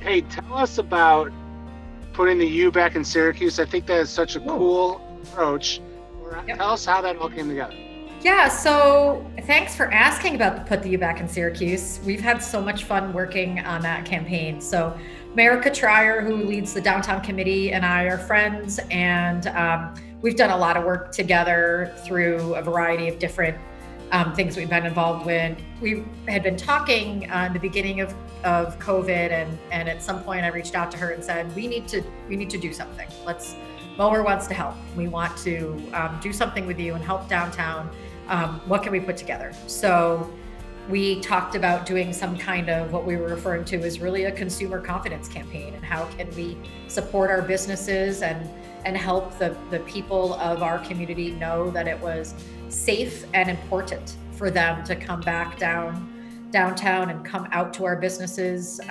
Hey, tell us about putting the U back in Syracuse. I think that is such a cool approach. Yep. Tell us how that all came together. Yeah, so thanks for asking about the Put the U Back in Syracuse. We've had so much fun working on that campaign. So Mayor Trier, who leads the downtown committee, and I are friends, and we've done a lot of work together through a variety of different things we've been involved with. We had been talking in the beginning of COVID, and at some point I reached out to her and said, we need to do something. Mower wants to help. We want to do something with you and help downtown. What can we put together? So we talked about doing some kind of what we were referring to as really a consumer confidence campaign, and how can we support our businesses and help the people of our community know that it was safe and important for them to come back downtown and come out to our businesses,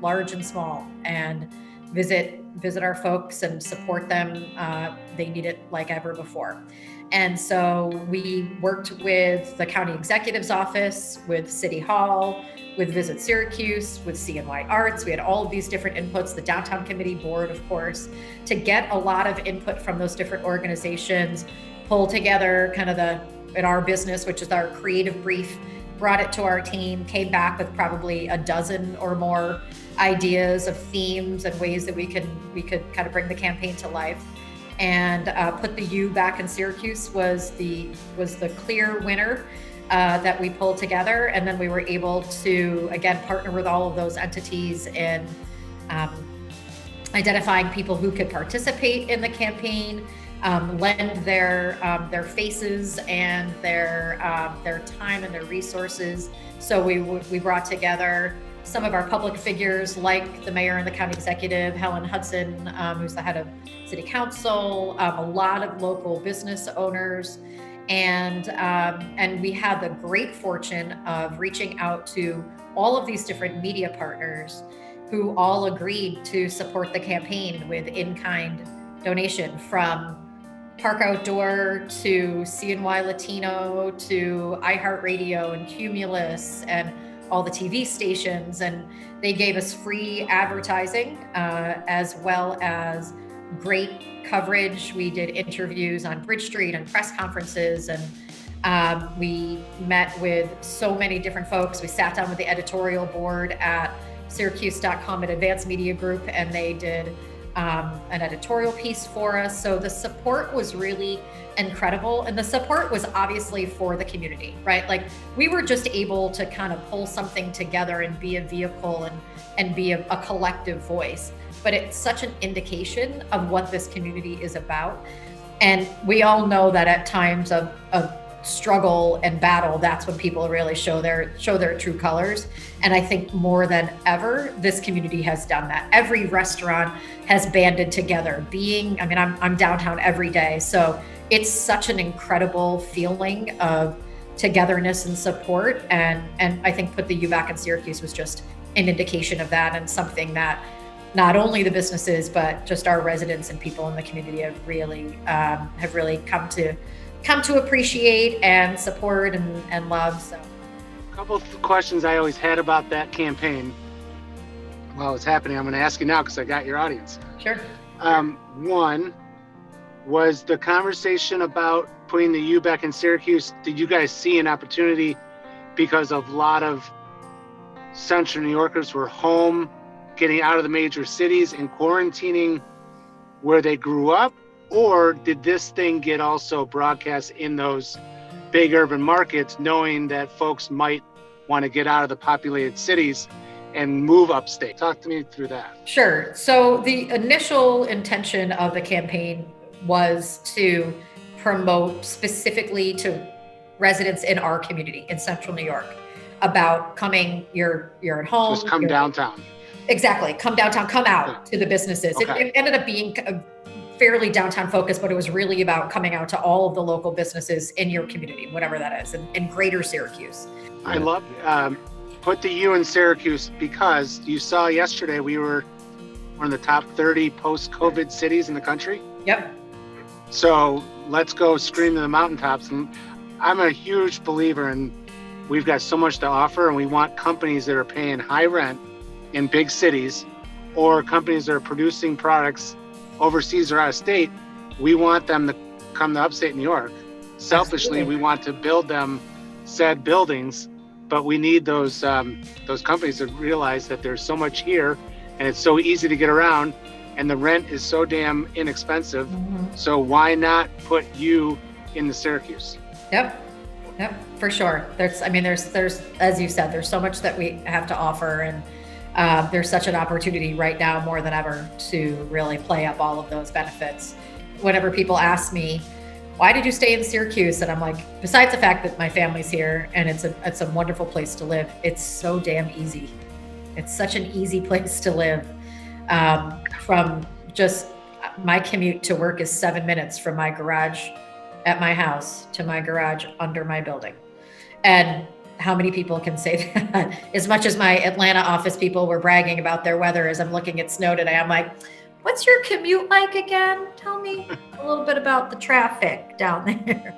large and small, and visit our folks and support them. They need it like ever before. And so we worked with the county executive's office, with City Hall, with Visit Syracuse, with CNY Arts. We had all of these different inputs, the downtown committee board, of course, to get a lot of input from those different organizations, pull together kind of in our business, which is our creative brief, brought it to our team, came back with probably a dozen or more ideas of themes and ways that we could kind of bring the campaign to life. And Put the U Back in Syracuse was the clear winner that we pulled together. And then we were able to, again, partner with all of those entities in identifying people who could participate in the campaign, lend their faces and their time and their resources. So we brought together some of our public figures, like the mayor and the county executive, Helen Hudson, who's the head of city council, a lot of local business owners. And we had the great fortune of reaching out to all of these different media partners who all agreed to support the campaign with in-kind donation, from Park Outdoor to CNY Latino to iHeartRadio and Cumulus and all the TV stations. And they gave us free advertising as well as great coverage. We did interviews on Bridge Street and press conferences, and we met with so many different folks. We sat down with the editorial board at Syracuse.com at Advanced Media Group, and they did an editorial piece for us. So the support was really incredible. And the support was obviously for the community, right? Like, we were just able to kind of pull something together and be a vehicle and be a collective voice. But it's such an indication of what this community is about. And we all know that at times of struggle and battle, that's when people really show their true colors. And I think more than ever, this community has done that. Every restaurant has banded together. I'm downtown every day, so it's such an incredible feeling of togetherness and support. And I think Put the U Back in Syracuse was just an indication of that, and something that not only the businesses, but just our residents and people in the community have really come to appreciate and support and love. So, A couple of questions I always had about that campaign while it's happening. I'm going to ask you now because I got your audience. sure. One was the conversation about putting the U back in Syracuse. Did you guys see an opportunity because a lot of Central New Yorkers were home, getting out of the major cities and quarantining where they grew up? Or did this thing get also broadcast in those big urban markets, knowing that folks might want to get out of the populated cities and move upstate? Talk to me through that. Sure. So the initial intention of the campaign was to promote specifically to residents in our community in Central New York about coming, you're at home. Just come downtown. Exactly. Come downtown, come out to the businesses. Okay. It ended up being fairly downtown focused, but it was really about coming out to all of the local businesses in your community, whatever that is, in greater Syracuse. I love Put the U in Syracuse, because you saw yesterday we were one of the top 30 post-COVID cities in the country. Yep. So let's go scream to the mountaintops. And I'm a huge believer in, we've got so much to offer, and we want companies that are paying high rent in big cities or companies that are producing products overseas or out of state, we want them to come to upstate New York. Selfishly, Absolutely. we want to build them said buildings, but we need those companies to realize that there's so much here and it's so easy to get around and the rent is so damn inexpensive. So why not put you in the Syracuse? Yep, for sure. There's, as you said, there's so much that we have to offer, and there's such an opportunity right now more than ever to really play up all of those benefits. Whenever people ask me, why did you stay in Syracuse? And I'm like, besides the fact that my family's here and it's a wonderful place to live, it's so damn easy. It's such an easy place to live. From just my commute to work is 7 minutes from my garage at my house to my garage under my building. And how many people can say that? As much as my Atlanta office people were bragging about their weather as I'm looking at snow today, I'm like, what's your commute like again? Tell me a little bit about the traffic down there.